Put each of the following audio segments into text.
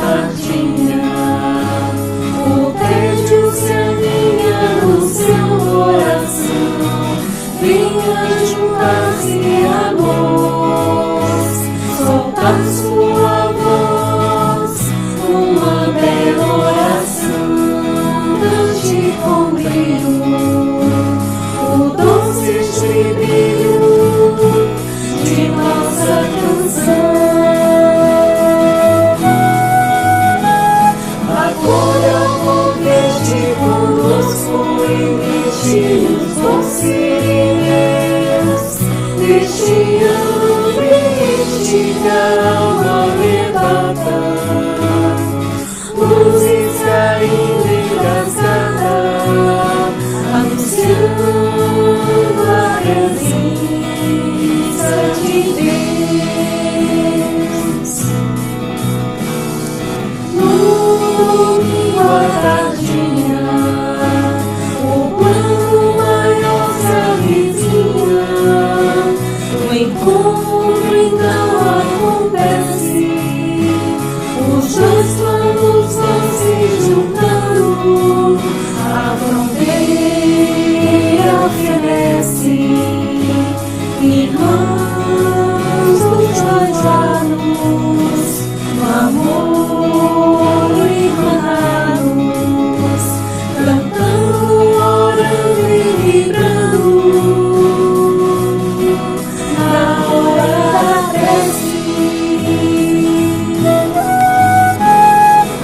tardinha, o tédio se aninha no seu coração. Venha juntar-se a nós, soltar sua voz, uma bela oração. Cante com brilho, o doce estribilho de nossa canção. Acolha o convite conosco e deixe os doces deste ambiente que a alma arrebata. Luzes caindo engasgada, anunciando a presença de Deus. No domingo à tardinha, o plano maior se avizinha. O encontro então acontece, os dois planos vão se juntando, a fronteira fenece, irmãos dos dois lados, no amor irmanados, cantando, orando e vibrando. Na hora da prece,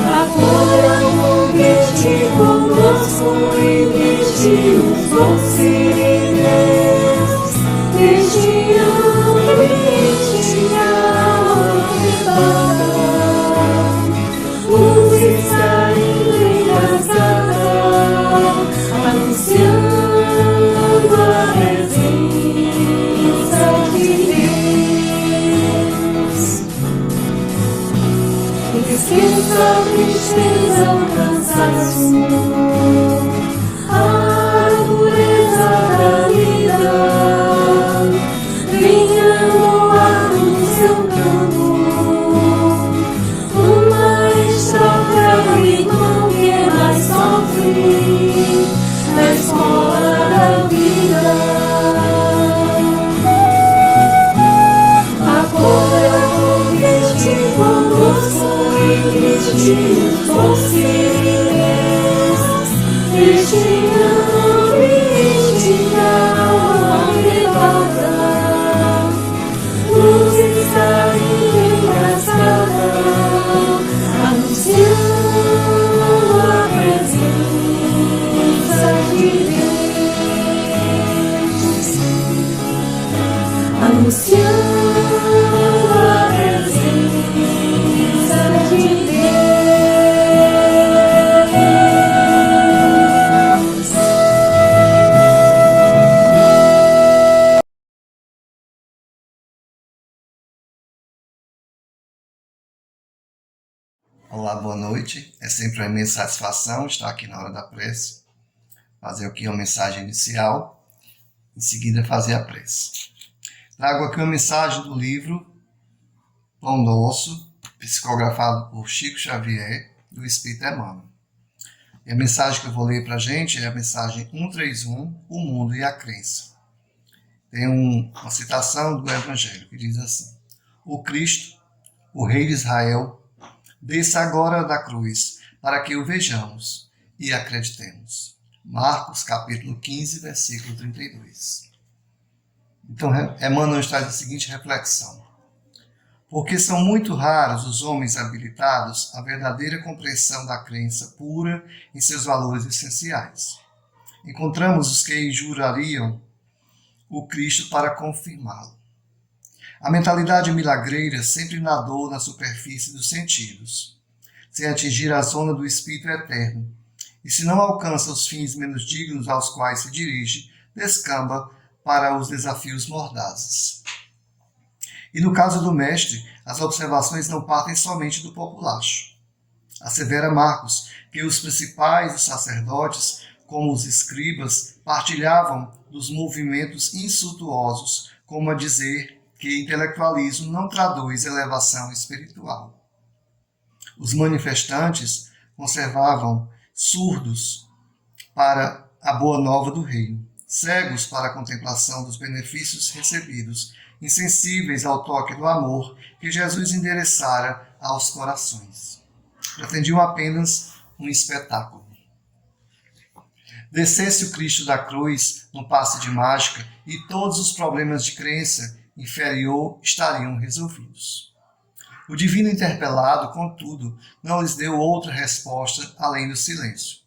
acolha o convite conosco e deixe os doces deste ambiente que a alma arrebata. Luzes caindo engasgada, anunciando a presença de Deus. Esqueça a tristeza, o cansaço, a dureza da vida. Venha no ar do seu canto, uma estrofe ao irmão que mais sofre na escola da vida. Acolha o convite conosco e deixe os doces deste ambiente que a alma arrebata. Luzes caindo engasgada, anunciando a presença de Deus. Anunciando a presença de Deus. Olá, boa noite. É sempre uma imensa satisfação estar aqui na hora da prece, fazer aqui uma mensagem inicial, em seguida fazer a prece. Trago aqui uma mensagem do livro Pão Nosso, psicografado por Chico Xavier, do Espírito Emmanuel. E a mensagem que eu vou ler para a gente é a mensagem 131, O Mundo e a Crença. Tem uma citação do Evangelho que diz assim: O Cristo, o Rei de Israel, desça agora da cruz, para que o vejamos e acreditemos. Marcos, capítulo 15, versículo 32. Então, Emmanuel nos traz a seguinte reflexão: porque são muito raros os homens habilitados à verdadeira compreensão da crença pura em seus valores essenciais. Encontramos os que injuriariam o Cristo para confirmá-lo. A mentalidade milagreira sempre nadou na superfície dos sentidos, sem atingir a zona do espírito eterno, e se não alcança os fins menos dignos aos quais se dirige, descamba para os desafios mordazes. E no caso do mestre, as observações não partem somente do populacho. Assevera Marcos que os principais os sacerdotes, como os escribas, partilhavam dos movimentos insultuosos, como a dizer que intelectualismo não traduz elevação espiritual. Os manifestantes conservavam surdos para a boa nova do reino, cegos para a contemplação dos benefícios recebidos, insensíveis ao toque do amor que Jesus endereçara aos corações. Pretendiam apenas um espetáculo. Descesse o Cristo da cruz num passe de mágica e todos os problemas de crença inferior estariam resolvidos. O divino interpelado, contudo, não lhes deu outra resposta além do silêncio,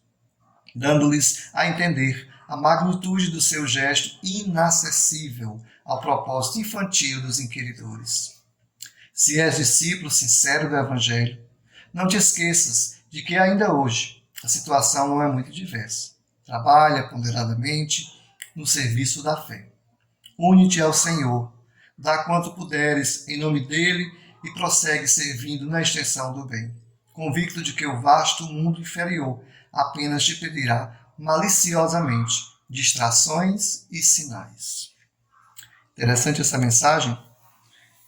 dando-lhes a entender a magnitude do seu gesto inacessível ao propósito infantil dos inquiridores. Se és discípulo sincero do Evangelho, não te esqueças de que ainda hoje a situação não é muito diversa. Trabalha ponderadamente no serviço da fé. Une-te ao Senhor, dá quanto puderes em nome dele e prossegue servindo na extensão do bem, convicto de que o vasto mundo inferior apenas te pedirá maliciosamente distrações e sinais. Interessante essa mensagem.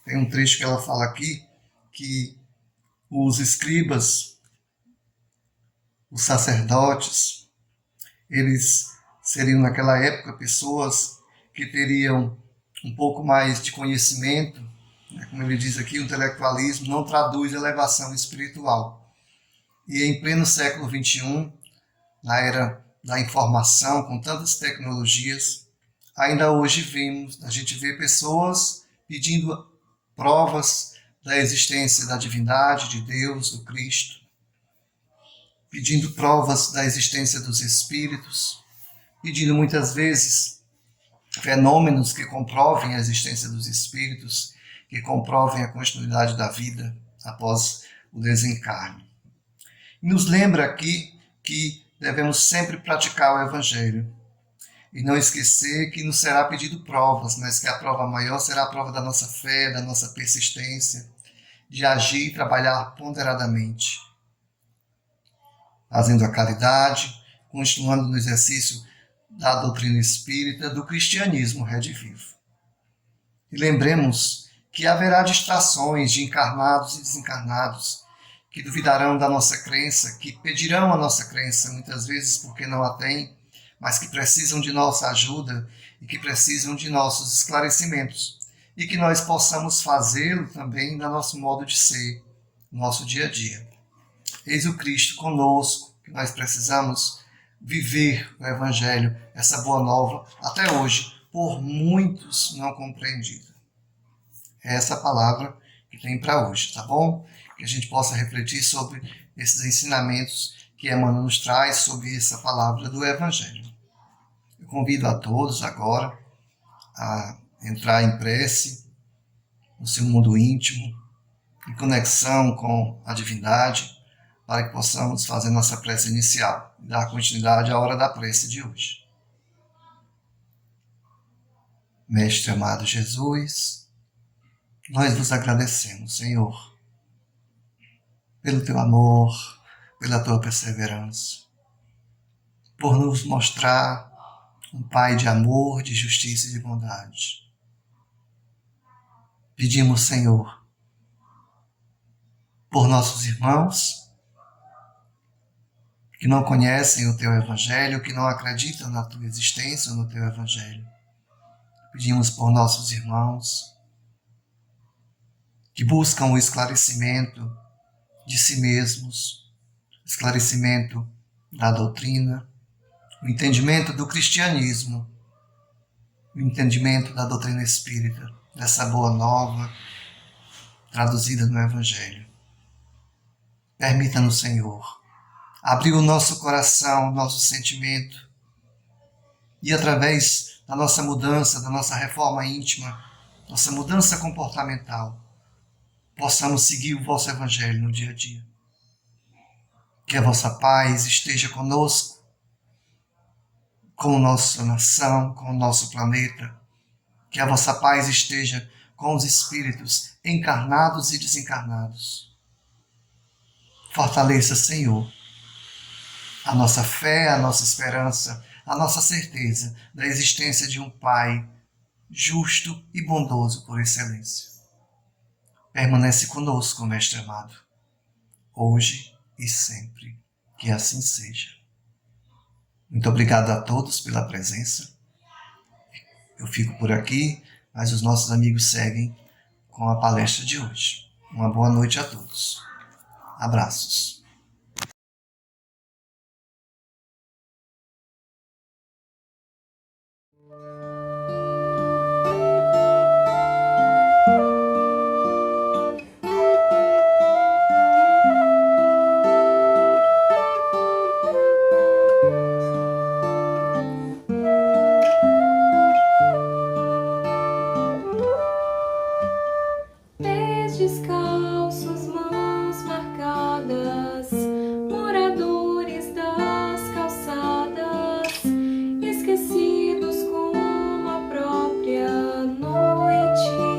Tem um trecho que ela fala aqui que os escribas, os sacerdotes, eles seriam naquela época pessoas que teriam um pouco mais de conhecimento, né? Como ele diz aqui, o intelectualismo não traduz elevação espiritual. E em pleno século XXI, na era da informação, com tantas tecnologias, ainda hoje a gente vê pessoas pedindo provas da existência da divindade, de Deus, do Cristo, pedindo provas da existência dos espíritos, pedindo muitas vezes fenômenos que comprovem a existência dos espíritos, que comprovem a continuidade da vida após o desencarne. E nos lembra aqui que devemos sempre praticar o Evangelho e não esquecer que nos será pedido provas, mas que a prova maior será a prova da nossa fé, da nossa persistência, de agir e trabalhar ponderadamente, fazendo a caridade, continuando no exercício da doutrina espírita, do cristianismo redivivo. E lembremos que haverá distrações de encarnados e desencarnados que duvidarão da nossa crença, que pedirão a nossa crença, muitas vezes porque não a têm, mas que precisam de nossa ajuda e que precisam de nossos esclarecimentos, e que nós possamos fazê-lo também no nosso modo de ser, no nosso dia a dia. Eis o Cristo conosco, que nós precisamos viver o Evangelho, essa boa nova, até hoje, por muitos não compreendida. É essa palavra que tem para hoje, tá bom? Que a gente possa refletir sobre esses ensinamentos que Emmanuel nos traz sobre essa palavra do Evangelho. Eu convido a todos agora a entrar em prece, no seu mundo íntimo, em conexão com a divindade, para que possamos fazer nossa prece inicial e dar continuidade à hora da prece de hoje. Mestre amado Jesus, nós vos agradecemos, Senhor, pelo teu amor, pela tua perseverança, por nos mostrar um Pai de amor, de justiça e de bondade. Pedimos, Senhor, por nossos irmãos que não conhecem o teu Evangelho, que não acreditam na tua existência ou no teu Evangelho. Pedimos por nossos irmãos que buscam o esclarecimento de si mesmos, esclarecimento da doutrina, o entendimento do cristianismo, o entendimento da doutrina espírita, dessa boa nova traduzida no Evangelho. Permita-nos, Senhor, abrir o nosso coração, o nosso sentimento, e através da nossa mudança, da nossa reforma íntima, nossa mudança comportamental, possamos seguir o vosso Evangelho no dia a dia. Que a vossa paz esteja conosco, com a nossa nação, com o nosso planeta. Que a vossa paz esteja com os espíritos encarnados e desencarnados. Fortaleça, Senhor, a nossa fé, a nossa esperança, a nossa certeza da existência de um Pai justo e bondoso por excelência. Permanece conosco, Mestre amado. hoje e sempre. Que assim seja. Muito obrigado a todos pela presença. Eu fico por aqui, mas os nossos amigos seguem com a palestra de hoje. Uma boa noite a todos. Abraços. Pés descalços, mãos marcadas, moradores das calçadas, esquecidos como a própria noite.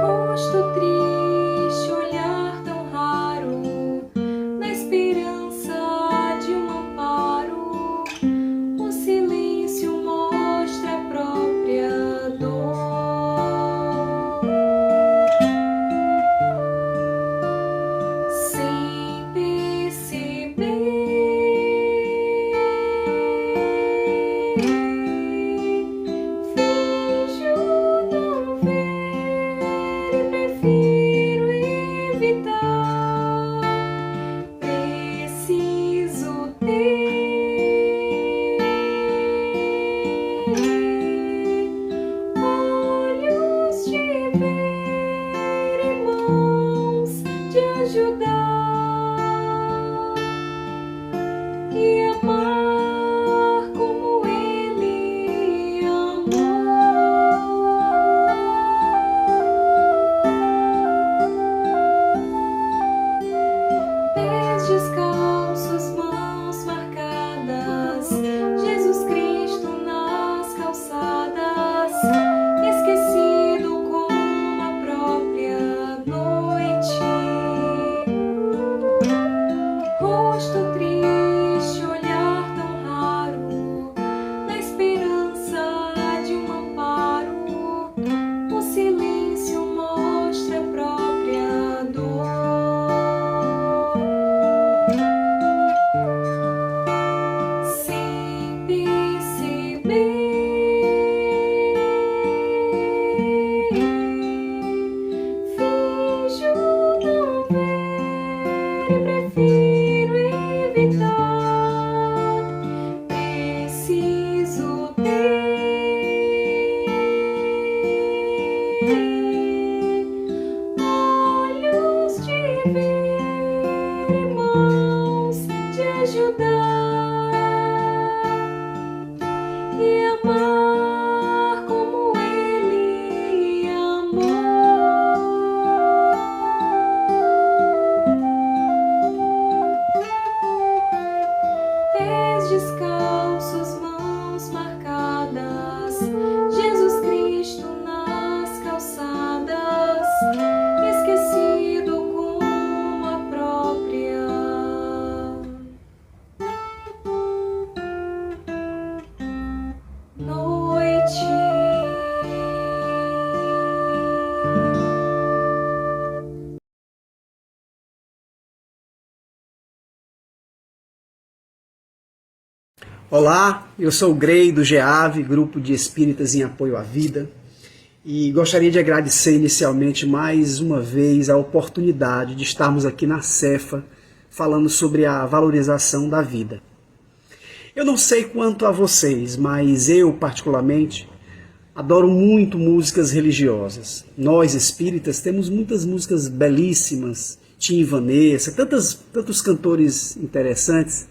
Rosto triste, olhar tão raro, na esperança de um amparo, o silêncio mostra a própria dor. Sem perceber, finjo não ver e prefiro evitar. Preciso ter olhos de ver e mãos de ajudar e amar como ele amou. Pés descalços, mãos marcadas, Jesus Cristo nas calçadas, esquecido como a própria noite. Rosto triste, olhar tão raro, na esperança de um amparo, o silêncio mostra a própria dor. Sem perceber, finjo não ver e prefiro evitar. Preciso ter olhos de ver e mãos de ajudar e amar como ele amou. Pés descalços, mãos marcadas, Jesus Cristo nas calçadas, esquecido como a própria noite. Olá, eu sou o Grey do GEAV, Grupo de Espíritas em Apoio à Vida, e gostaria de agradecer inicialmente mais uma vez a oportunidade de estarmos aqui na Cefa falando sobre a valorização da vida. Eu não sei quanto a vocês, mas eu particularmente adoro muito músicas religiosas. Nós espíritas temos muitas músicas belíssimas, Tim e Vanessa, tantos cantores interessantes.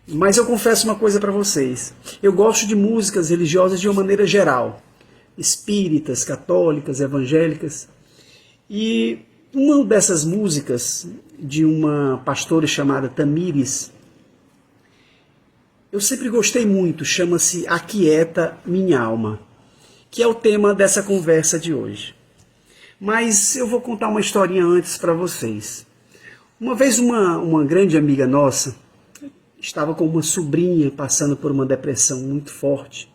Mas eu confesso uma coisa para vocês. Eu gosto de músicas religiosas de uma maneira geral. Espíritas, católicas, evangélicas. E uma dessas músicas, de uma pastora chamada Tamires, eu sempre gostei muito, chama-se Aquieta Minha Alma, que é o tema dessa conversa de hoje. Mas eu vou contar uma historinha antes para vocês. Uma vez uma grande amiga nossa estava com uma sobrinha passando por uma depressão muito forte.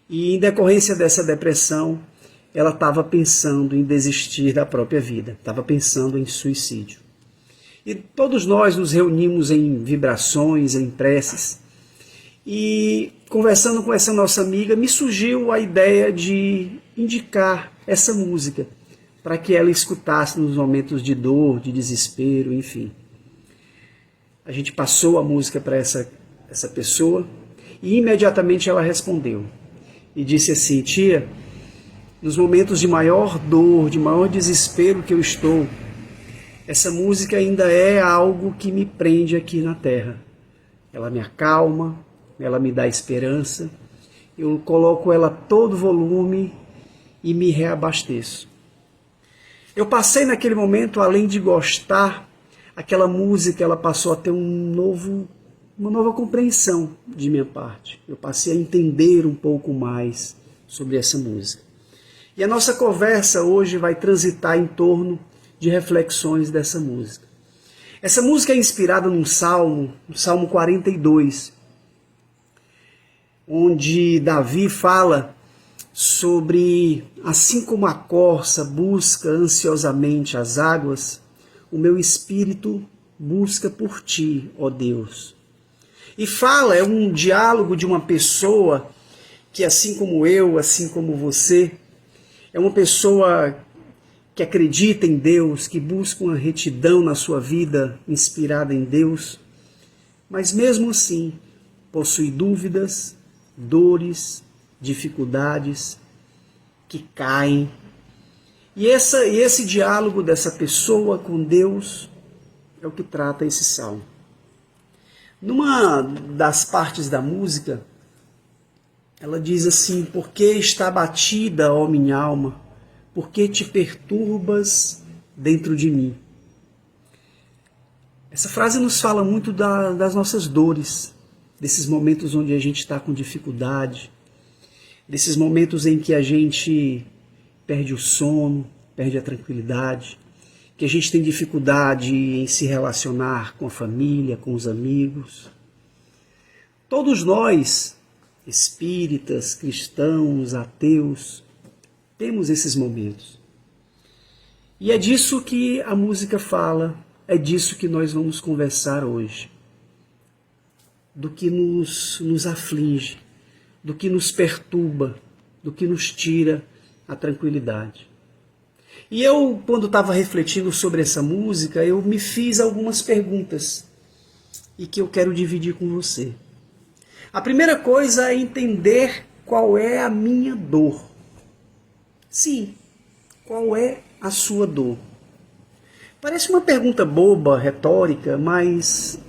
E em decorrência dessa depressão, ela estava pensando em desistir da própria vida, estava pensando em suicídio. E todos nós nos reunimos em vibrações, em preces, e conversando com essa nossa amiga, me surgiu a ideia de indicar essa música para que ela escutasse nos momentos de dor, de desespero, enfim. A gente passou a música para essa pessoa e imediatamente ela respondeu e disse assim: tia, nos momentos de maior dor, de maior desespero que eu estou, essa música ainda é algo que me prende aqui na terra. Ela me acalma, ela me dá esperança, eu coloco ela a todo volume e me reabasteço. Eu passei naquele momento, além de gostar, aquela música ela passou a ter uma nova compreensão de minha parte. Eu passei a entender um pouco mais sobre essa música. E a nossa conversa hoje vai transitar em torno de reflexões dessa música. Essa música é inspirada num salmo, no Salmo 42, onde Davi fala sobre, assim como a corça busca ansiosamente as águas, o meu espírito busca por ti, ó Deus. E fala, é um diálogo de uma pessoa que, assim como eu, assim como você, é uma pessoa que acredita em Deus, que busca uma retidão na sua vida inspirada em Deus, mas mesmo assim possui dúvidas, dores, dificuldades que caem. E esse diálogo dessa pessoa com Deus é o que trata esse salmo. Numa das partes da música, ela diz assim: por que está abatida, ó minha alma? Por que te perturbas dentro de mim? Essa frase nos fala muito das nossas dores, desses momentos onde a gente está com dificuldade, desses momentos em que a gente perde o sono, perde a tranquilidade, que a gente tem dificuldade em se relacionar com a família, com os amigos. Todos nós, espíritas, cristãos, ateus, temos esses momentos. E é disso que a música fala, é disso que nós vamos conversar hoje. Do que nos aflige, do que nos perturba, do que nos tira a tranquilidade. E eu, quando estava refletindo sobre essa música, eu me fiz algumas perguntas e que eu quero dividir com você. A primeira coisa é entender qual é a minha dor. Sim, qual é a sua dor? Parece uma pergunta boba, retórica, mas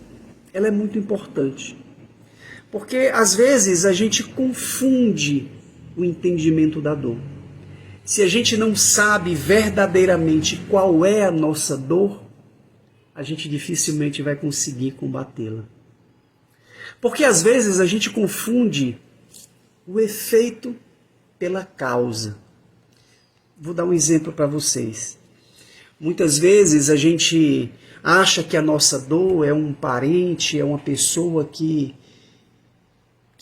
ela é muito importante. Porque às vezes a gente confunde o entendimento da dor. Se a gente não sabe verdadeiramente qual é a nossa dor, a gente dificilmente vai conseguir combatê-la. Porque às vezes a gente confunde o efeito pela causa. Vou dar um exemplo para vocês. Muitas vezes a gente acha que a nossa dor é um parente, é uma pessoa que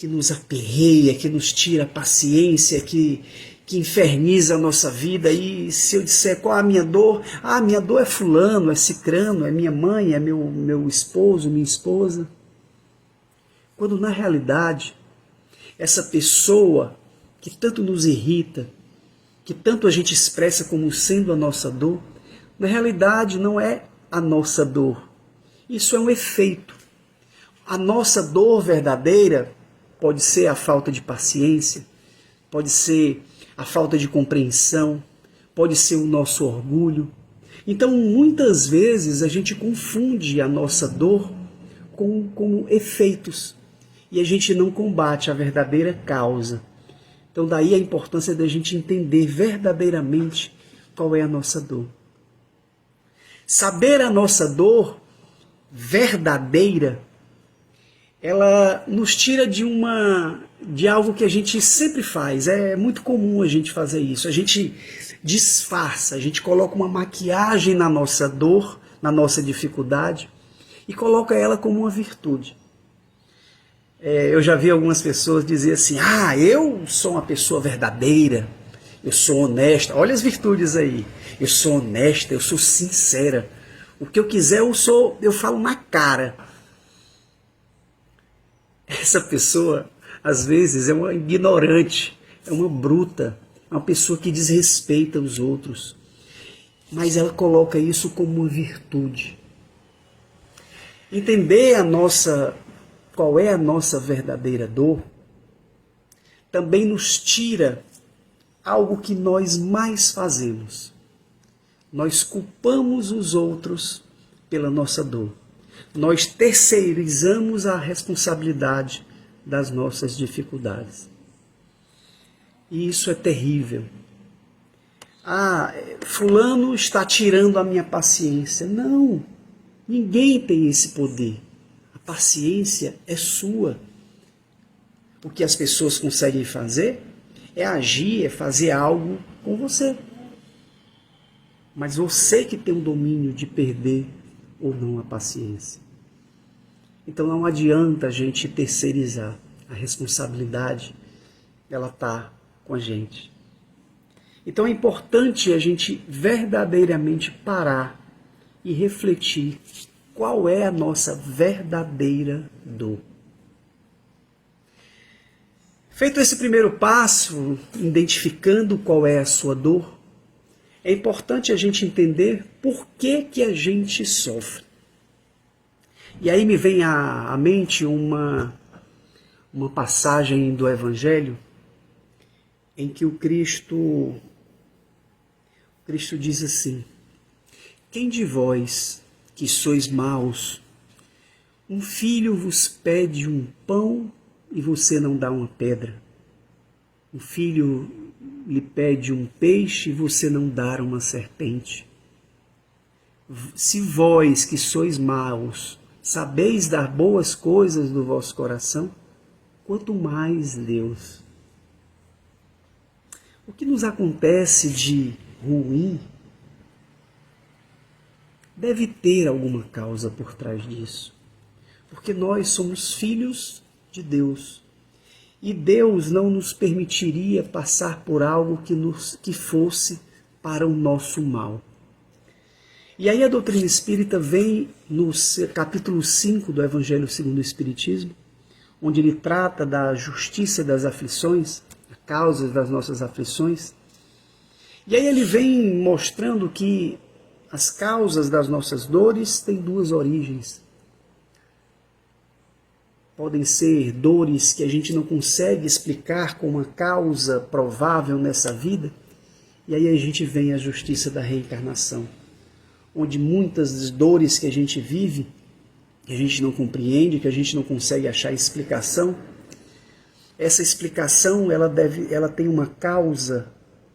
nos aperreia, que nos tira a paciência, que inferniza a nossa vida. E se eu disser qual é a minha dor? Ah, minha dor é fulano, é cicrano, é minha mãe, é meu esposo, minha esposa. Quando na realidade, essa pessoa que tanto nos irrita, que tanto a gente expressa como sendo a nossa dor, na realidade não é a nossa dor. Isso é um efeito. A nossa dor verdadeira pode ser a falta de paciência, pode ser a falta de compreensão, pode ser o nosso orgulho. Então, muitas vezes, a gente confunde a nossa dor com efeitos e a gente não combate a verdadeira causa. Então, daí a importância da gente entender verdadeiramente qual é a nossa dor. Saber a nossa dor verdadeira, ela nos tira de algo que a gente sempre faz. É muito comum a gente fazer isso. A gente disfarça, a gente coloca uma maquiagem na nossa dor, na nossa dificuldade, e coloca ela como uma virtude. Eu já vi algumas pessoas dizer assim: ah, eu sou uma pessoa verdadeira, eu sou honesta. Olha as virtudes aí. Eu sou honesta, eu sou sincera. O que eu quiser eu falo na cara. Essa pessoa, às vezes, é uma ignorante, é uma bruta, é uma pessoa que desrespeita os outros. Mas ela coloca isso como uma virtude. Entender qual é a nossa verdadeira dor também nos tira algo que nós mais fazemos. Nós culpamos os outros pela nossa dor. Nós terceirizamos a responsabilidade das nossas dificuldades. E isso é terrível. Fulano está tirando a minha paciência. Não, ninguém tem esse poder. A paciência é sua. O que as pessoas conseguem fazer é agir, é fazer algo com você. Mas você que tem o domínio de perder ou não a paciência. Então não adianta a gente terceirizar. A responsabilidade, ela está com a gente. Então é importante a gente verdadeiramente parar e refletir qual é a nossa verdadeira dor. Feito esse primeiro passo, identificando qual é a sua dor, é importante a gente entender por que a gente sofre. E aí me vem à mente uma passagem do Evangelho em que o Cristo diz assim: quem de vós que sois maus, um filho vos pede um pão e você não dá uma pedra? Um filho lhe pede um peixe e você não dá uma serpente? Se vós que sois maus sabeis dar boas coisas do vosso coração, quanto mais Deus. O que nos acontece de ruim deve ter alguma causa por trás disso. Porque nós somos filhos de Deus. E Deus não nos permitiria passar por algo que fosse para o nosso mal. E aí a doutrina espírita vem no capítulo 5 do Evangelho segundo o Espiritismo, onde ele trata da justiça das aflições, a causa das nossas aflições. E aí ele vem mostrando que as causas das nossas dores têm duas origens. Podem ser dores que a gente não consegue explicar com uma causa provável nessa vida. E aí a gente vem à justiça da reencarnação, onde muitas das dores que a gente vive, que a gente não compreende, que a gente não consegue achar explicação, essa explicação ela tem uma causa,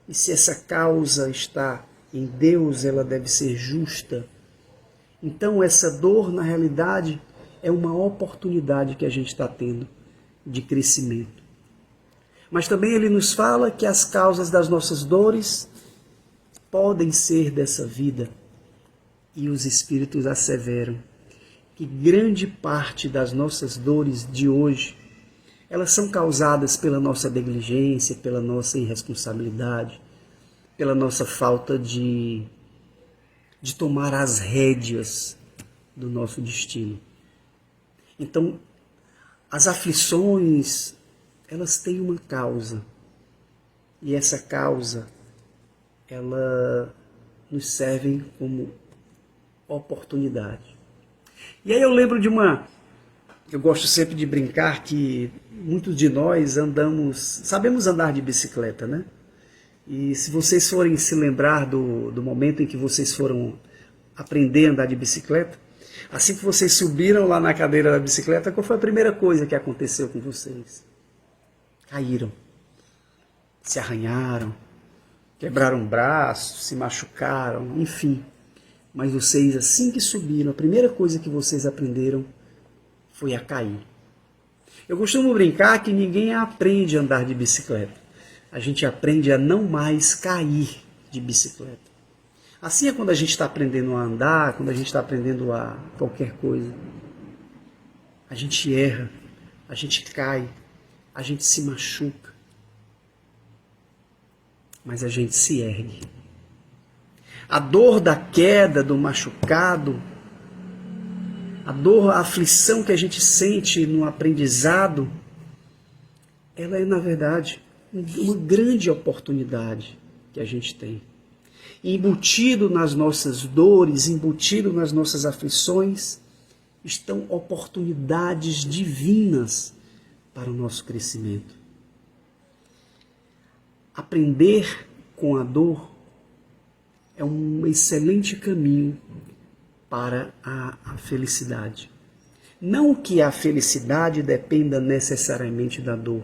e se essa causa está em Deus, ela deve ser justa. Então essa dor, na realidade, é uma oportunidade que a gente está tendo de crescimento. Mas também ele nos fala que as causas das nossas dores podem ser dessa vida. E os Espíritos asseveram que grande parte das nossas dores de hoje, elas são causadas pela nossa negligência, pela nossa irresponsabilidade, pela nossa falta de tomar as rédeas do nosso destino. Então, as aflições, elas têm uma causa. E essa causa, ela nos serve como oportunidade. E aí eu lembro de eu gosto sempre de brincar que muitos de nós sabemos andar de bicicleta, né? E se vocês forem se lembrar do momento em que vocês foram aprender a andar de bicicleta, assim que vocês subiram lá na cadeira da bicicleta, qual foi a primeira coisa que aconteceu com vocês? Caíram, se arranharam, quebraram o braço, se machucaram, enfim. Mas vocês, assim que subiram, a primeira coisa que vocês aprenderam foi a cair. Eu costumo brincar que ninguém aprende a andar de bicicleta. A gente aprende a não mais cair de bicicleta. Assim é quando a gente está aprendendo a andar, quando a gente está aprendendo a qualquer coisa. A gente erra, a gente cai, a gente se machuca. mas a gente se ergue. A dor da queda, do machucado, a dor, a aflição que a gente sente no aprendizado, ela é, na verdade, uma grande oportunidade que a gente tem. E embutido nas nossas dores, embutido nas nossas aflições, estão oportunidades divinas para o nosso crescimento. Aprender com a dor é um excelente caminho para a felicidade. Não que a felicidade dependa necessariamente da dor,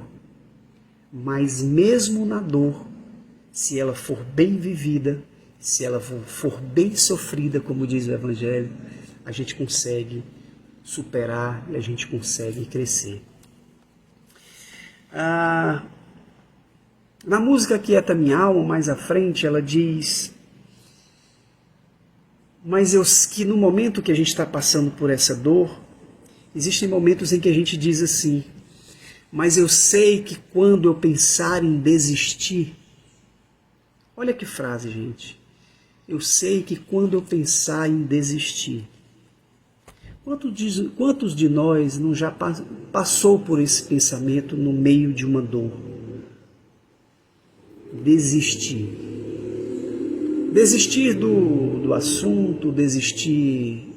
mas mesmo na dor, se ela for bem vivida, se ela for bem sofrida, como diz o Evangelho, a gente consegue superar e a gente consegue crescer. Na música Quieta Minha Alma, mais à frente, ela diz: que no momento que a gente está passando por essa dor, existem momentos em que a gente diz assim: mas eu sei que quando eu pensar em desistir, olha que frase, gente. Eu sei que quando eu pensar em desistir. Quantos de nós não já passou por esse pensamento no meio de uma dor? Desistir. Desistir do assunto, desistir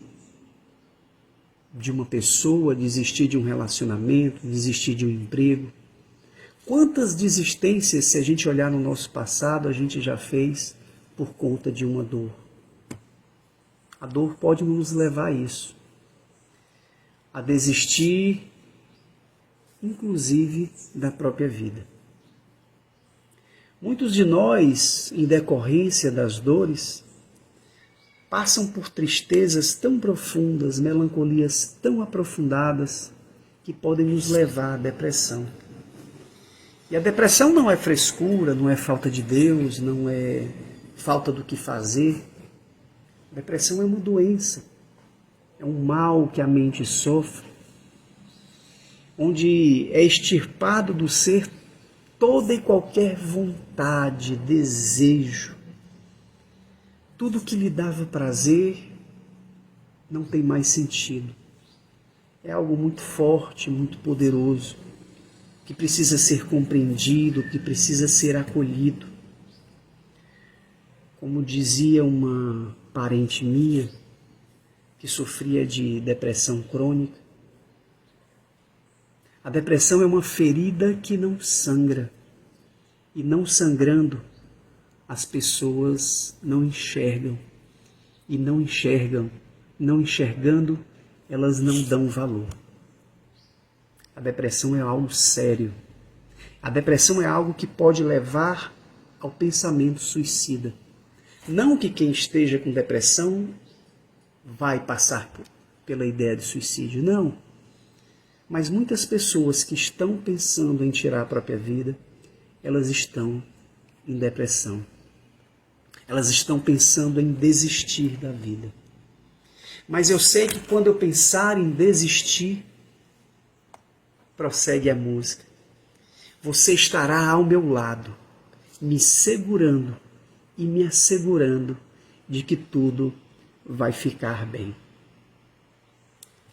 de uma pessoa, desistir de um relacionamento, desistir de um emprego. Quantas desistências, se a gente olhar no nosso passado, a gente já fez por conta de uma dor? A dor pode nos levar a isso. A desistir, inclusive, da própria vida. Muitos de nós, em decorrência das dores, passam por tristezas tão profundas, melancolias tão aprofundadas, que podem nos levar à depressão. E a depressão não é frescura, não é falta de Deus, não é falta do que fazer. A depressão é uma doença, é um mal que a mente sofre, onde é extirpado do ser toda e qualquer vontade, desejo. Tudo que lhe dava prazer não tem mais sentido. É algo muito forte, muito poderoso, que precisa ser compreendido, que precisa ser acolhido. Como dizia uma parente minha, que sofria de depressão crônica, a depressão é uma ferida que não sangra. E não sangrando, as pessoas não enxergam. E não enxergando, elas não dão valor. A depressão é algo sério. A depressão é algo que pode levar ao pensamento suicida. Não que quem esteja com depressão vai passar pela ideia de suicídio, não. Mas muitas pessoas que estão pensando em tirar a própria vida, elas estão em depressão. Elas estão pensando em desistir da vida. Mas eu sei que quando eu pensar em desistir, prossegue a música, você estará ao meu lado, me segurando e me assegurando de que tudo vai ficar bem.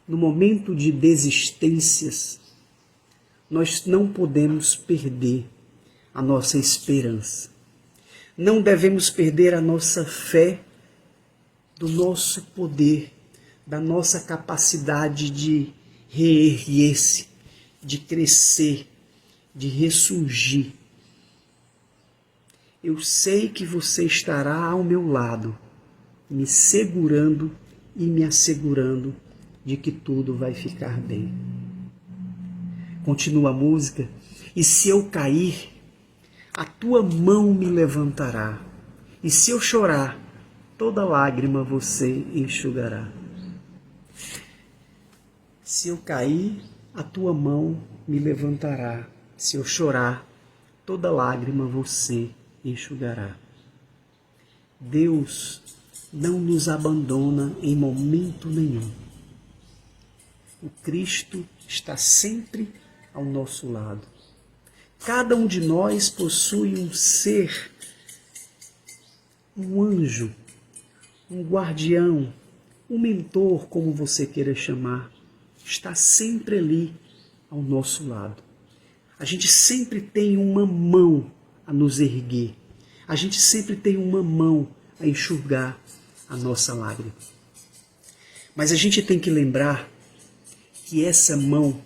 No momento de desistências, nós não podemos perder a nossa esperança. Não devemos perder a nossa fé do nosso poder, da nossa capacidade de reerguer-se, de crescer, de ressurgir. Eu sei que você estará ao meu lado, me segurando e me assegurando de que tudo vai ficar bem. Continua a música. E se eu cair, a tua mão me levantará. E se eu chorar, toda lágrima você enxugará. Se eu cair, a tua mão me levantará. Se eu chorar, toda lágrima você enxugará. Deus não nos abandona em momento nenhum. O Cristo está sempre ao nosso lado. Cada um de nós possui um ser um anjo, um guardião, um mentor, como você queira chamar, está sempre ali ao nosso lado. A gente sempre tem uma mão a nos erguer. A gente sempre tem uma mão a enxugar a nossa lágrima. Mas a gente tem que lembrar que essa mão,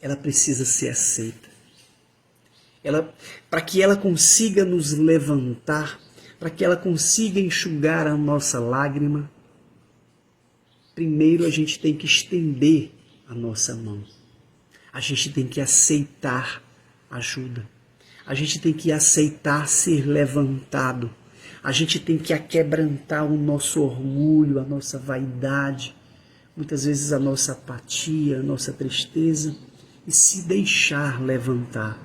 ela precisa ser aceita. Para que ela consiga nos levantar, para que ela consiga enxugar a nossa lágrima, primeiro a gente tem que estender a nossa mão. A gente tem que aceitar ajuda. A gente tem que aceitar ser levantado. A gente tem que aquebrantar o nosso orgulho, a nossa vaidade, muitas vezes a nossa apatia, a nossa tristeza, e se deixar levantar.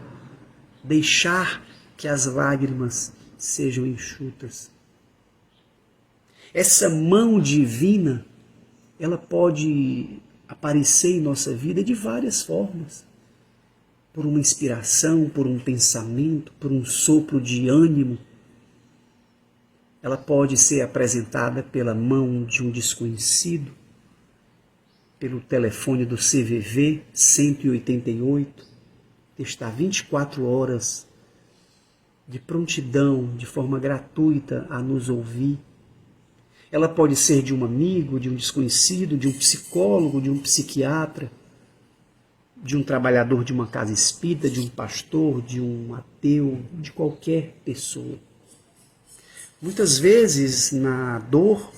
Deixar que as lágrimas sejam enxutas. Essa mão divina, ela pode aparecer em nossa vida de várias formas. Por uma inspiração, por um pensamento, por um sopro de ânimo. Ela pode ser apresentada pela mão de um desconhecido, pelo telefone do CVV 188, que está 24 horas de prontidão, de forma gratuita a nos ouvir. Ela pode ser de um amigo, de um desconhecido, de um psicólogo, de um psiquiatra, de um trabalhador de uma casa espírita, de um pastor, de um ateu, de qualquer pessoa. Muitas vezes, na dor,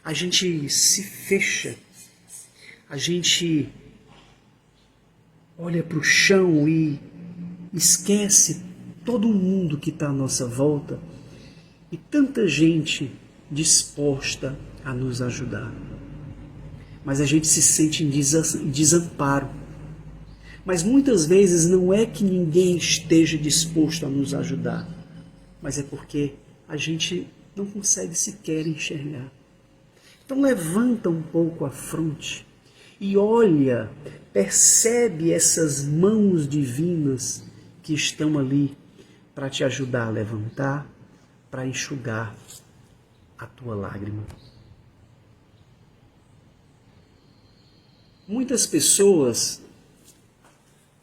a gente se fecha, a gente olha para o chão e esquece todo mundo que está à nossa volta e tanta gente disposta a nos ajudar. Mas a gente se sente em desamparo. Mas muitas vezes não é que ninguém esteja disposto a nos ajudar, mas é porque a gente não consegue sequer enxergar. Então levanta um pouco a fronte e olha, percebe essas mãos divinas que estão ali para te ajudar a levantar, para enxugar a tua lágrima. Muitas pessoas,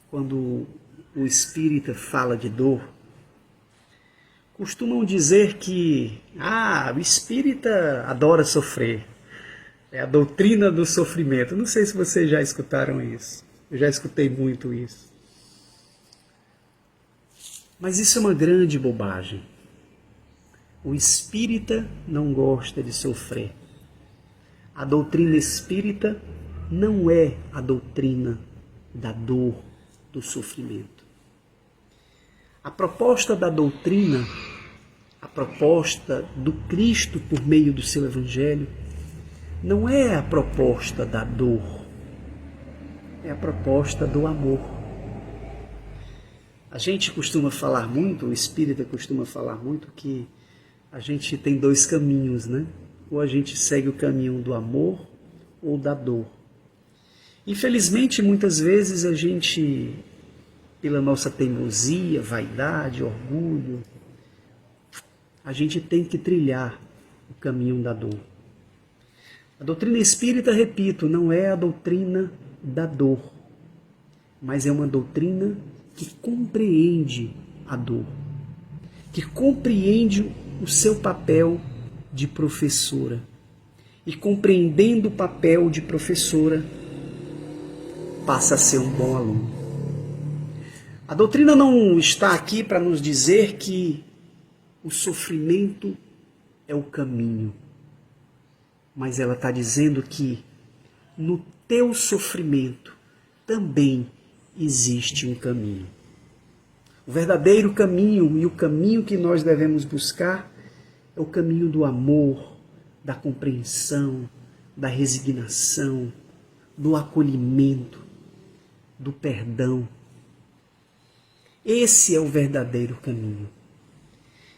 quando o espírita fala de dor, costumam dizer que o espírita adora sofrer. É a doutrina do sofrimento. Não sei se vocês já escutaram isso. Eu já escutei muito isso. Mas isso é uma grande bobagem. O espírita não gosta de sofrer. A doutrina espírita não é a doutrina da dor, do sofrimento. A proposta da doutrina, a proposta do Cristo por meio do seu Evangelho, não é a proposta da dor, é a proposta do amor. A gente costuma falar muito, o espírita costuma falar muito que a gente tem dois caminhos, né? Ou a gente segue o caminho do amor ou da dor. Infelizmente, muitas vezes a gente, pela nossa teimosia, vaidade, orgulho, a gente tem que trilhar o caminho da dor. A doutrina espírita, repito, não é a doutrina da dor, mas é uma doutrina que compreende a dor, que compreende o seu papel de professora. E compreendendo o papel de professora, passa a ser um bom aluno. A doutrina não está aqui para nos dizer que o sofrimento é o caminho, mas ela está dizendo que no teu sofrimento também existe um caminho. O verdadeiro caminho e o caminho que nós devemos buscar é o caminho do amor, da compreensão, da resignação, do acolhimento, do perdão. Esse é o verdadeiro caminho.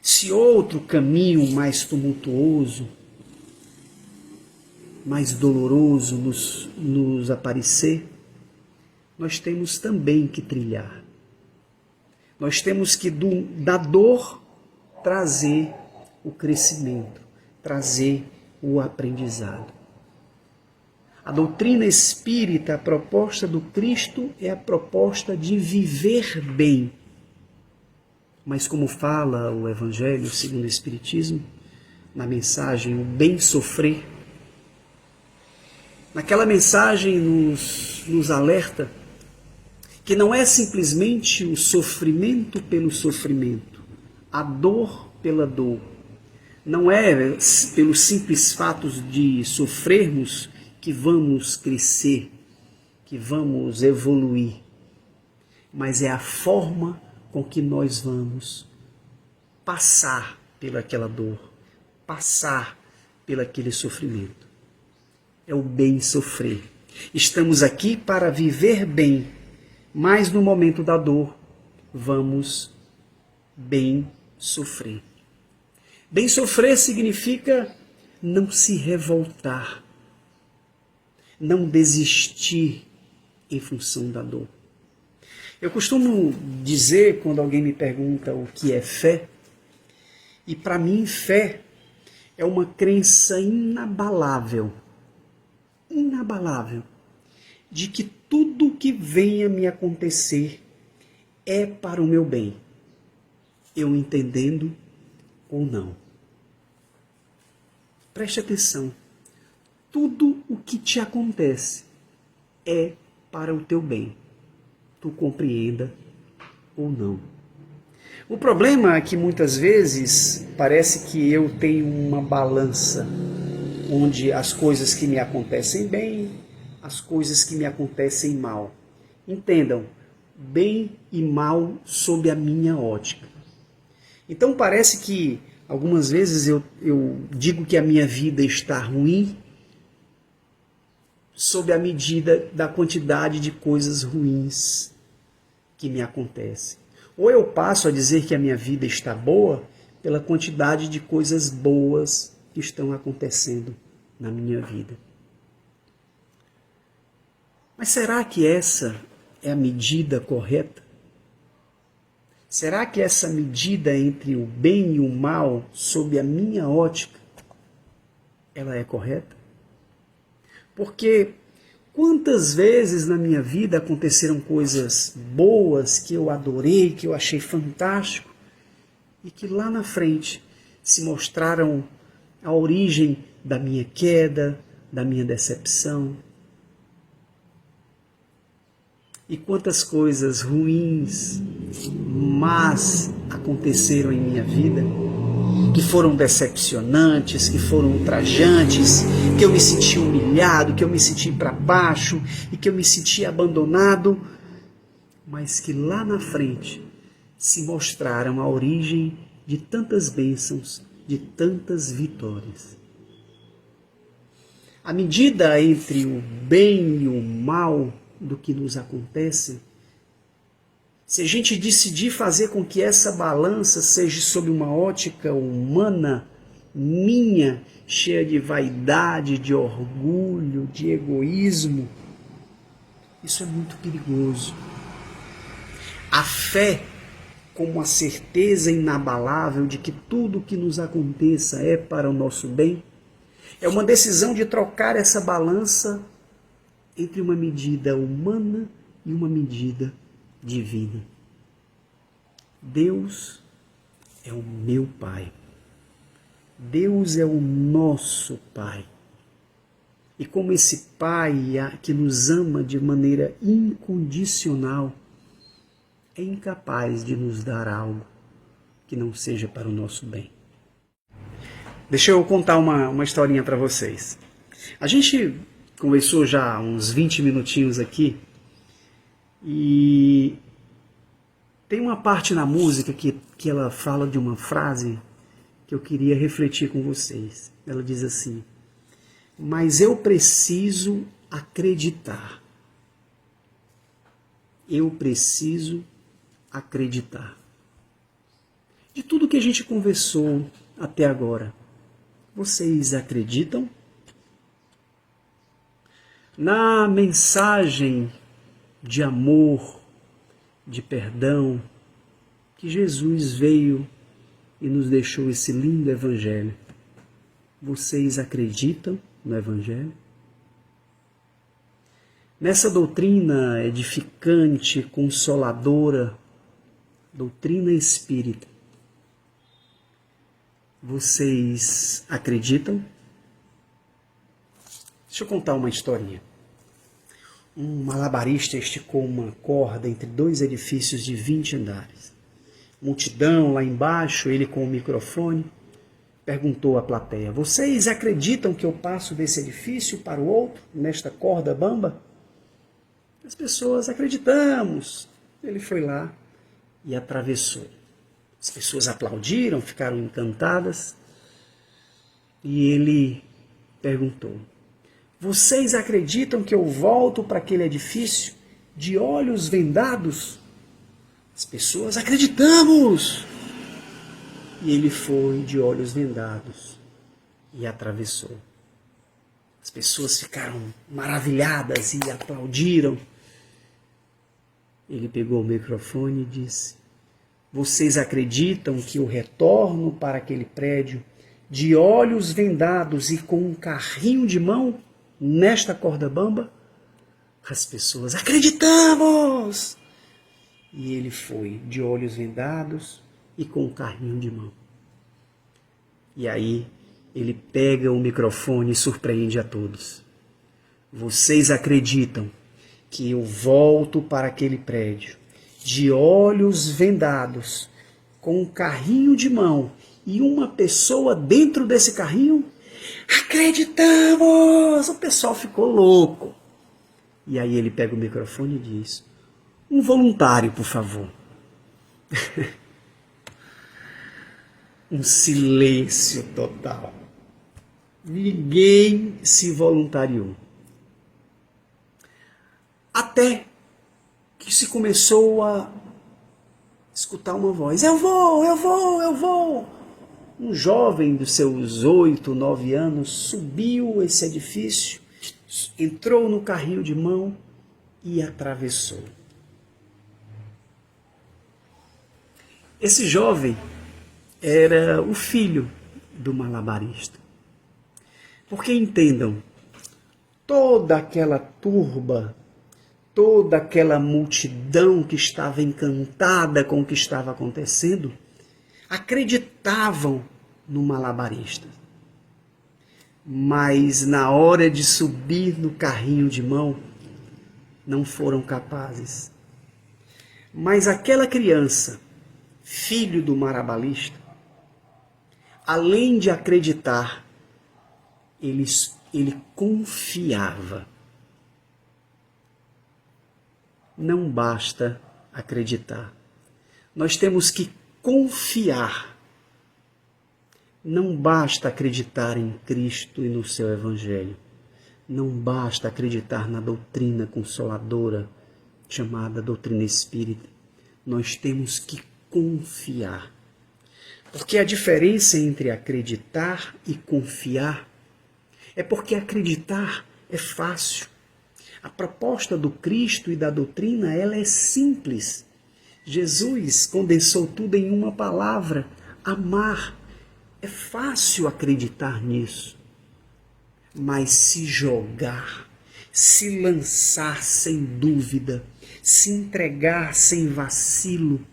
Se outro caminho mais tumultuoso, mais doloroso nos aparecer, nós temos também que trilhar. Nós temos que da dor trazer o crescimento, trazer o aprendizado. A doutrina espírita, a proposta do Cristo é a proposta de viver bem. Mas como fala o Evangelho segundo o Espiritismo, na mensagem o bem sofrer, naquela mensagem nos alerta que não é simplesmente o sofrimento pelo sofrimento, a dor pela dor. Não é pelos simples fatos de sofrermos que vamos crescer, que vamos evoluir, mas é a forma com que nós vamos passar pelaquela dor, passar pelaquele sofrimento. É o bem sofrer. Estamos aqui para viver bem, mas no momento da dor, vamos bem sofrer. Bem sofrer significa não se revoltar, não desistir em função da dor. Eu costumo dizer, quando alguém me pergunta o que é fé, e para mim fé é uma crença inabalável, de que tudo que venha me acontecer é para o meu bem, eu entendendo ou não. Preste atenção, tudo o que te acontece é para o teu bem, tu compreenda ou não. O problema é que muitas vezes parece que eu tenho uma balança onde as coisas que me acontecem bem, as coisas que me acontecem mal. Entendam, bem e mal sob a minha ótica. Então parece que algumas vezes eu digo que a minha vida está ruim sob a medida da quantidade de coisas ruins que me acontecem. Ou eu passo a dizer que a minha vida está boa pela quantidade de coisas boas que estão acontecendo na minha vida. Mas será que essa é a medida correta? Será que essa medida entre o bem e o mal, sob a minha ótica, ela é correta? Porque quantas vezes na minha vida aconteceram coisas boas que eu adorei, que eu achei fantástico, e que lá na frente se mostraram a origem da minha queda, da minha decepção. E quantas coisas ruins, más aconteceram em minha vida, que foram decepcionantes, que foram ultrajantes, que eu me senti humilhado, que eu me senti para baixo e que eu me senti abandonado, mas que lá na frente se mostraram a origem de tantas bênçãos, de tantas vitórias. A medida entre o bem e o mal do que nos acontece, se a gente decidir fazer com que essa balança seja sob uma ótica humana, minha, cheia de vaidade, de orgulho, de egoísmo, isso é muito perigoso. A fé, como a certeza inabalável de que tudo o que nos aconteça é para o nosso bem, é uma decisão de trocar essa balança entre uma medida humana e uma medida divina. Deus é o meu Pai. Deus é o nosso Pai. E como esse Pai que nos ama de maneira incondicional, é incapaz de nos dar algo que não seja para o nosso bem. Deixa eu contar uma historinha para vocês. A gente conversou já uns 20 minutinhos aqui e tem uma parte na música que ela fala de uma frase que eu queria refletir com vocês. Ela diz assim: mas eu preciso acreditar. Eu preciso acreditar. De tudo que a gente conversou até agora, vocês acreditam? Na mensagem de amor, de perdão, que Jesus veio e nos deixou esse lindo Evangelho. Vocês acreditam no Evangelho? Nessa doutrina edificante, consoladora, doutrina espírita, vocês acreditam? Deixa eu contar uma historinha. Um malabarista esticou uma corda entre dois edifícios de 20 andares. Multidão lá embaixo, ele com o microfone, perguntou à plateia: vocês acreditam que eu passo desse edifício para o outro, nesta corda bamba? As pessoas: acreditamos. Ele foi lá e atravessou. As pessoas aplaudiram, ficaram encantadas. E ele perguntou: vocês acreditam que eu volto para aquele edifício de olhos vendados? As pessoas: acreditamos! E ele foi de olhos vendados e atravessou. As pessoas ficaram maravilhadas e aplaudiram. Ele pegou o microfone e disse: vocês acreditam que eu retorno para aquele prédio de olhos vendados e com um carrinho de mão nesta corda bamba? As pessoas: acreditamos! E ele foi de olhos vendados e com um carrinho de mão. E aí ele pega o microfone e surpreende a todos: vocês acreditam que eu volto para aquele prédio de olhos vendados, com um carrinho de mão e uma pessoa dentro desse carrinho? Acreditamos! O pessoal ficou louco. E aí ele pega o microfone e diz: um voluntário, por favor. Um silêncio total. Ninguém se voluntariou. Até que se começou a escutar uma voz: eu vou, eu vou, eu vou. Um jovem dos seus 8, 9 anos subiu esse edifício, entrou no carrinho de mão e atravessou. Esse jovem era o filho do malabarista. Porque entendam, toda aquela turba, toda aquela multidão que estava encantada com o que estava acontecendo, acreditavam no malabarista. Mas na hora de subir no carrinho de mão, não foram capazes. Mas aquela criança, filho do malabarista, além de acreditar, ele confiava. Não basta acreditar. Nós temos que confiar. Não basta acreditar em Cristo e no seu Evangelho. Não basta acreditar na doutrina consoladora chamada doutrina espírita. Nós temos que confiar. Porque a diferença entre acreditar e confiar é porque acreditar é fácil. A proposta do Cristo e da doutrina, ela é simples. Jesus condensou tudo em uma palavra: amar. É fácil acreditar nisso. Mas se jogar, se lançar sem dúvida, se entregar sem vacilo,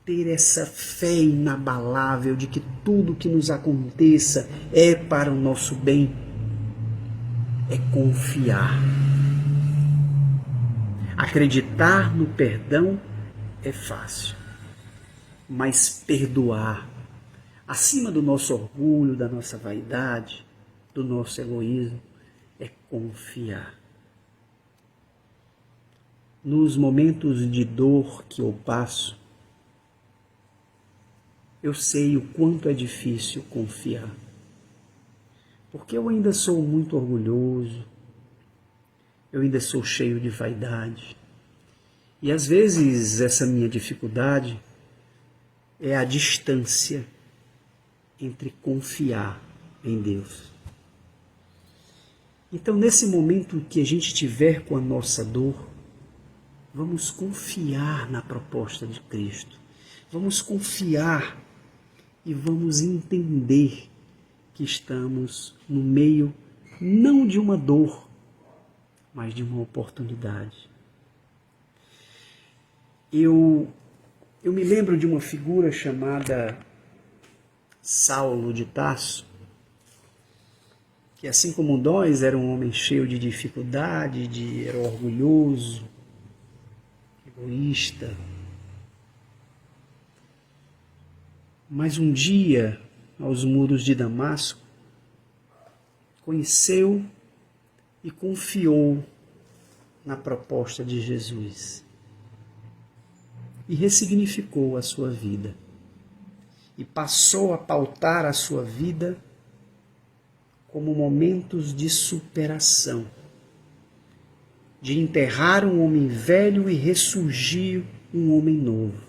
ter essa fé inabalável de que tudo que nos aconteça é para o nosso bem, é confiar. Acreditar no perdão é fácil, mas perdoar, acima do nosso orgulho, da nossa vaidade, do nosso egoísmo, é confiar. Nos momentos de dor que eu passo, eu sei o quanto é difícil confiar. Porque eu ainda sou muito orgulhoso, eu ainda sou cheio de vaidade. E às vezes essa minha dificuldade é a distância entre confiar em Deus. Então, nesse momento que a gente tiver com a nossa dor, vamos confiar na proposta de Cristo. Vamos confiar e vamos entender que estamos no meio não de uma dor, mas de uma oportunidade. Eu me lembro de uma figura chamada Saulo de Tarso, que assim como nós era um homem cheio de dificuldade, era orgulhoso, egoísta. Mas um dia, aos muros de Damasco, conheceu e confiou na proposta de Jesus. E ressignificou a sua vida. E passou a pautar a sua vida como momentos de superação, de enterrar um homem velho e ressurgir um homem novo.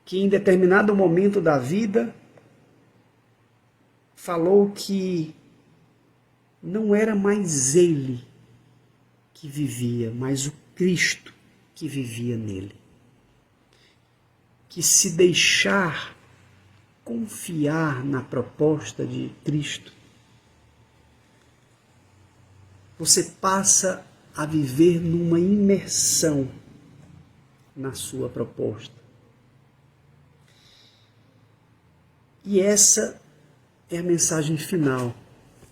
Que em determinado momento da vida falou que não era mais ele que vivia, mas o Cristo que vivia nele. Que se deixar confiar na proposta de Cristo, você passa a viver numa imersão na sua proposta. E essa é a mensagem final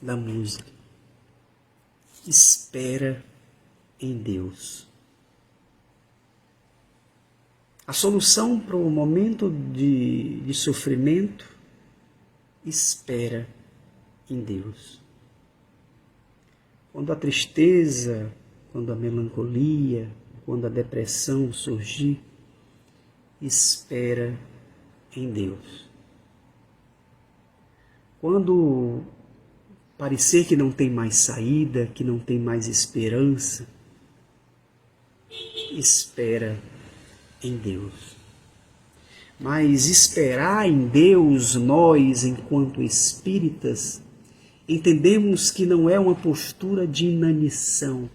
da música. Espera em Deus. A solução para o momento de sofrimento, espera em Deus. Quando a tristeza, quando a melancolia, quando a depressão surgir, espera em Deus. Quando parecer que não tem mais saída, que não tem mais esperança, espera em Deus. Mas esperar em Deus, nós, enquanto espíritas, entendemos que não é uma postura de inanição,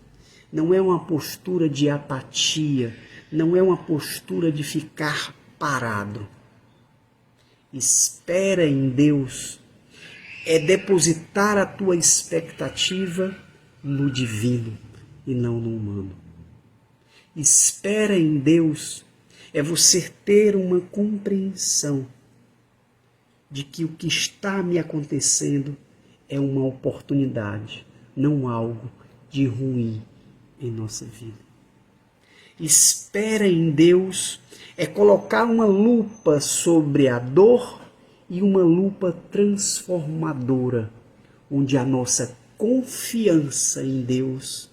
não é uma postura de apatia, não é uma postura de ficar parado. Espera em Deus é depositar a tua expectativa no divino e não no humano. Espera em Deus é você ter uma compreensão de que o que está me acontecendo é uma oportunidade, não algo de ruim em nossa vida. Espera em Deus é colocar uma lupa sobre a dor e uma lupa transformadora, onde a nossa confiança em Deus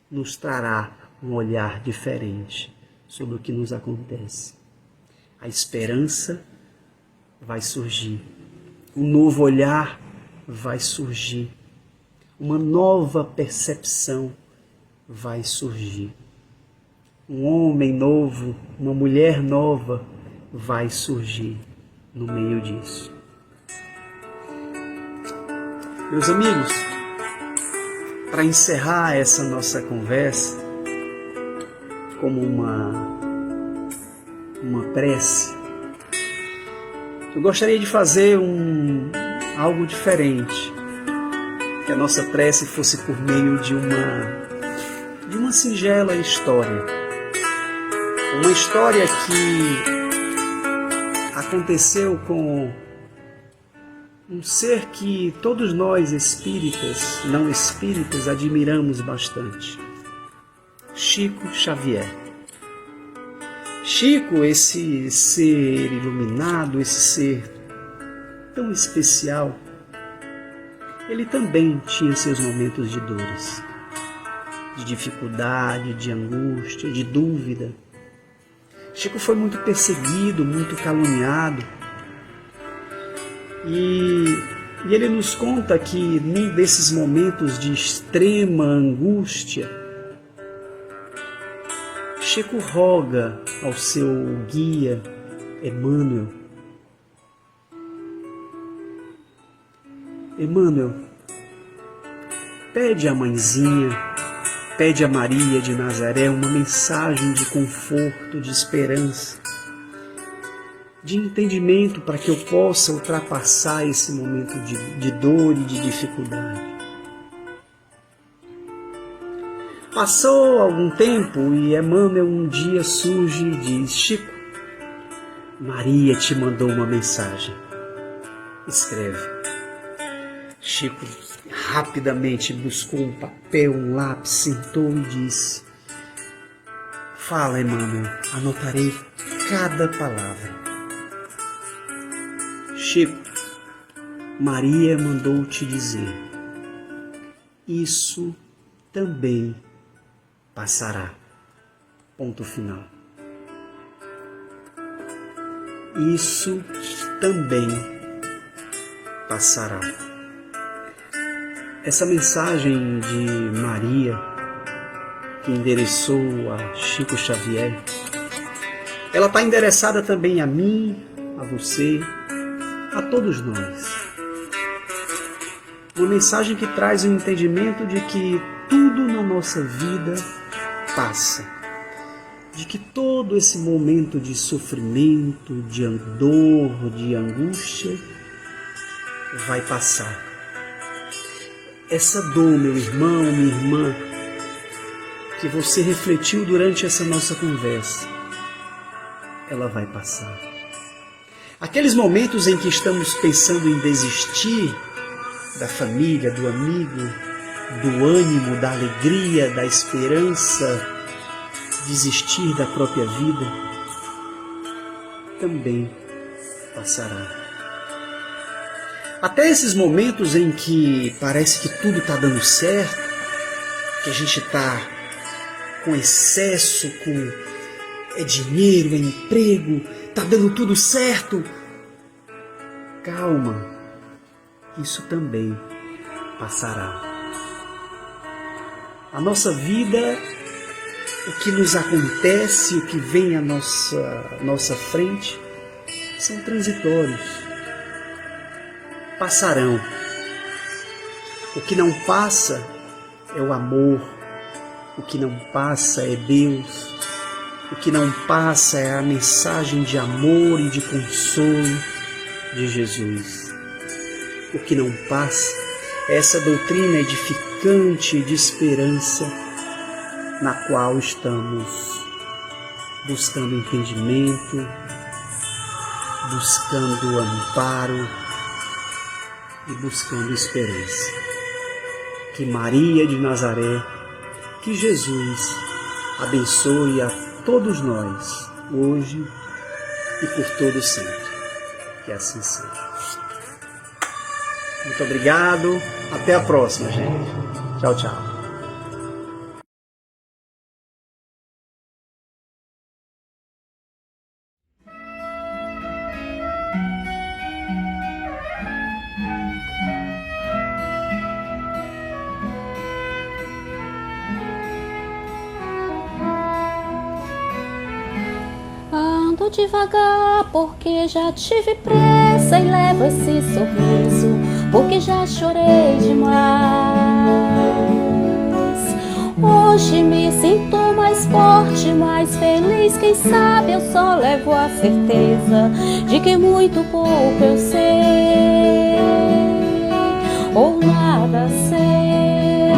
nos trará um olhar diferente sobre o que nos acontece. A esperança vai surgir, um novo olhar vai surgir, uma nova percepção vai surgir. Um homem novo, uma mulher nova vai surgir no meio disso. Meus amigos, para encerrar essa nossa conversa, como uma prece, eu gostaria de fazer algo diferente, que a nossa prece fosse por meio de uma singela história, uma história que aconteceu com um ser que todos nós espíritas, não espíritas, admiramos bastante. Chico Xavier. Chico, esse ser iluminado, esse ser tão especial, ele também tinha seus momentos de dores, de dificuldade, de angústia, de dúvida. Chico foi muito perseguido, muito caluniado. E ele nos conta que num desses momentos de extrema angústia, Chico roga ao seu guia, Emmanuel: Emmanuel, pede à mãezinha, pede a Maria de Nazaré uma mensagem de conforto, de esperança. de entendimento para que eu possa ultrapassar esse momento de dor e de dificuldade. Passou algum tempo e Emmanuel um dia surge e diz: Chico, Maria te mandou uma mensagem. Escreve. Chico rapidamente buscou um papel, um lápis, sentou e disse: Fala, Emmanuel, anotarei cada palavra. Chico, Maria mandou te dizer: isso também passará. Ponto final. Isso também passará. Essa mensagem de Maria, que endereçou a Chico Xavier, ela está endereçada também a mim, a você, a todos nós. Uma mensagem que traz o entendimento de que tudo na nossa vida passa, de que todo esse momento de sofrimento, de dor, de angústia vai passar. Essa dor, meu irmão, minha irmã, que você refletiu durante essa nossa conversa, ela vai passar. Aqueles momentos em que estamos pensando em desistir da família, do amigo, do ânimo, da alegria, da esperança, desistir da própria vida, também passará. Até esses momentos em que parece que tudo está dando certo, que a gente está com excesso, com dinheiro, emprego, está dando tudo certo. Calma, isso também passará. A nossa vida, o que nos acontece, o que vem à nossa frente, são transitórios. Passarão. O que não passa é o amor. O que não passa é Deus. O que não passa é a mensagem de amor e de consolo de Jesus. O que não passa é essa doutrina edificante de esperança na qual estamos buscando entendimento, buscando amparo e buscando esperança. Que Maria de Nazaré, que Jesus abençoe a todos nós, hoje e por todo sempre. Que assim seja. Muito obrigado. Até a próxima, gente. Tchau, tchau. Ando devagar porque já tive pressa e levo esse sorriso porque já chorei demais. Hoje me sinto mais forte, mais feliz. Quem sabe eu só levo a certeza de que muito pouco eu sei ou nada sei.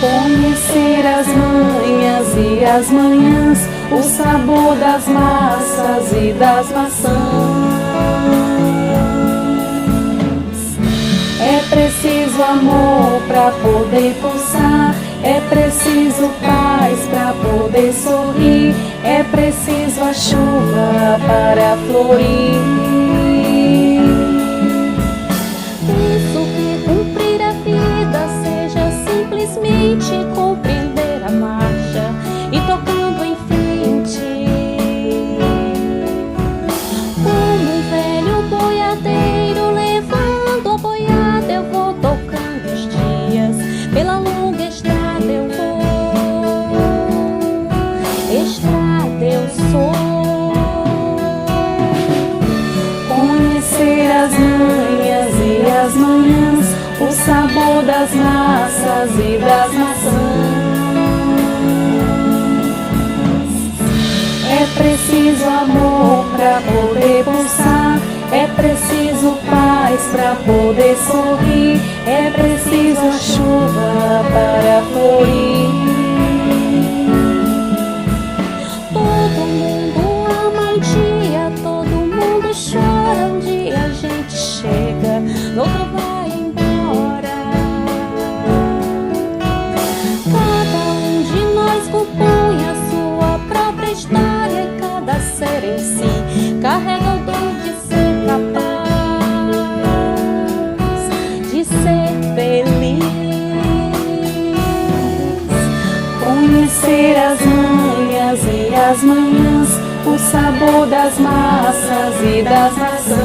Conhecer as manhas e as manhãs, o sabor das massas e das maçãs. É preciso amor para poder pulsar, é preciso paz para poder sorrir, é preciso a chuva para florir. Isso que cumprir a vida seja simplesmente compreender a marcha e tocando em frente. Como um velho boiadeiro levando a boiada, eu vou tocando os dias, pela longa estrada eu vou, estrada eu sou. Conhecer as manhas e as manhãs, o sabor das massas e das maçãs. É preciso amor pra poder pulsar, é preciso paz pra poder sorrir, é preciso a chuva para florir. Todo mundo ama um dia, todo mundo chora, um dia a gente chega, no outro vai embora. Cada um de nós compõe a sua própria história e cada ser em si carrega o dom de ser capaz de ser feliz. Conhecer as manhas e as manhãs, o sabor das massas e das maçãs.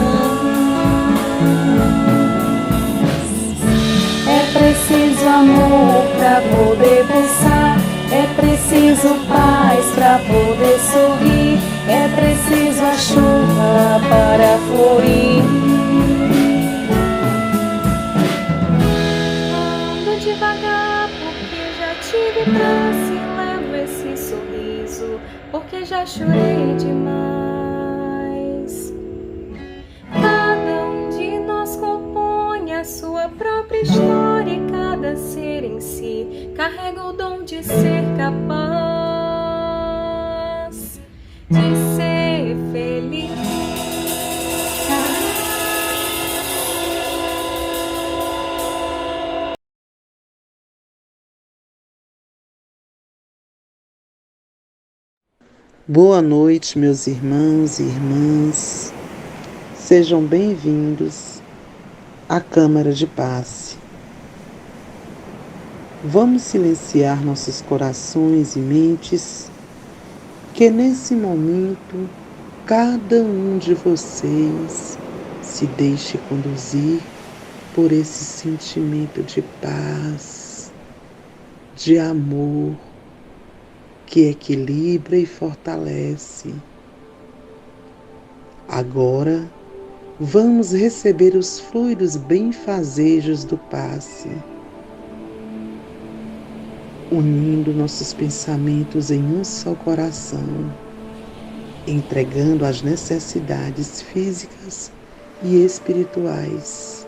É preciso amor pra poder pulsar, é preciso paz pra poder sorrir, é preciso a chuva para florir. Ando devagar porque já tive pressa e levo esse sorriso porque já chorei demais. Cada um de nós compõe a sua própria história e cada ser em si carrega o dom de ser capaz de ser feliz. Boa noite, meus irmãos e irmãs. Sejam bem-vindos à Câmara de Passe. Vamos silenciar nossos corações e mentes, que nesse momento cada um de vocês se deixe conduzir por esse sentimento de paz, de amor, que equilibra e fortalece. Agora, vamos receber os fluidos benfazejos do passe, unindo nossos pensamentos em um só coração, entregando as necessidades físicas e espirituais.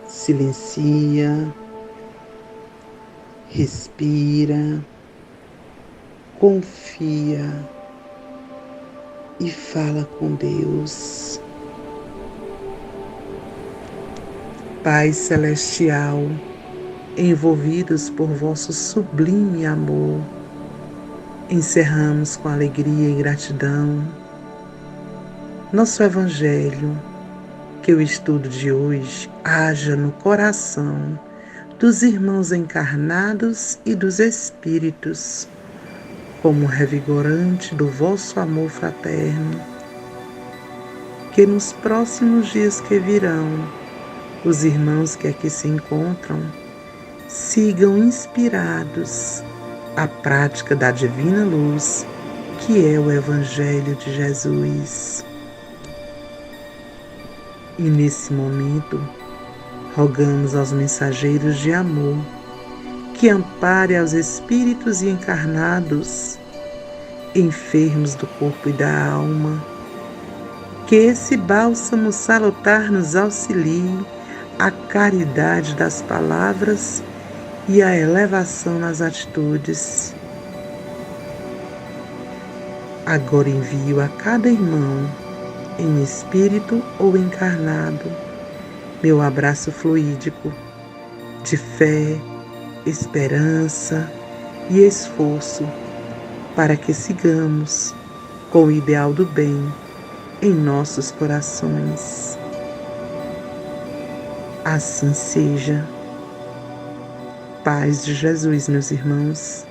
Silencia, respira, confia e fala com Deus. Pai Celestial, envolvidos por vosso sublime amor, encerramos com alegria e gratidão nosso Evangelho, que o estudo de hoje haja no coração dos irmãos encarnados e dos espíritos, como revigorante do vosso amor fraterno, que nos próximos dias que virão, os irmãos que aqui se encontram sigam inspirados à prática da divina luz, que é o Evangelho de Jesus. E nesse momento, rogamos aos mensageiros de amor que ampare aos espíritos encarnados, enfermos do corpo e da alma, que esse bálsamo salutar nos auxilie a caridade das palavras e a elevação nas atitudes. Agora envio a cada irmão, em espírito ou encarnado, meu abraço fluídico de fé, esperança e esforço para que sigamos com o ideal do bem em nossos corações. Assim seja. Paz de Jesus, meus irmãos.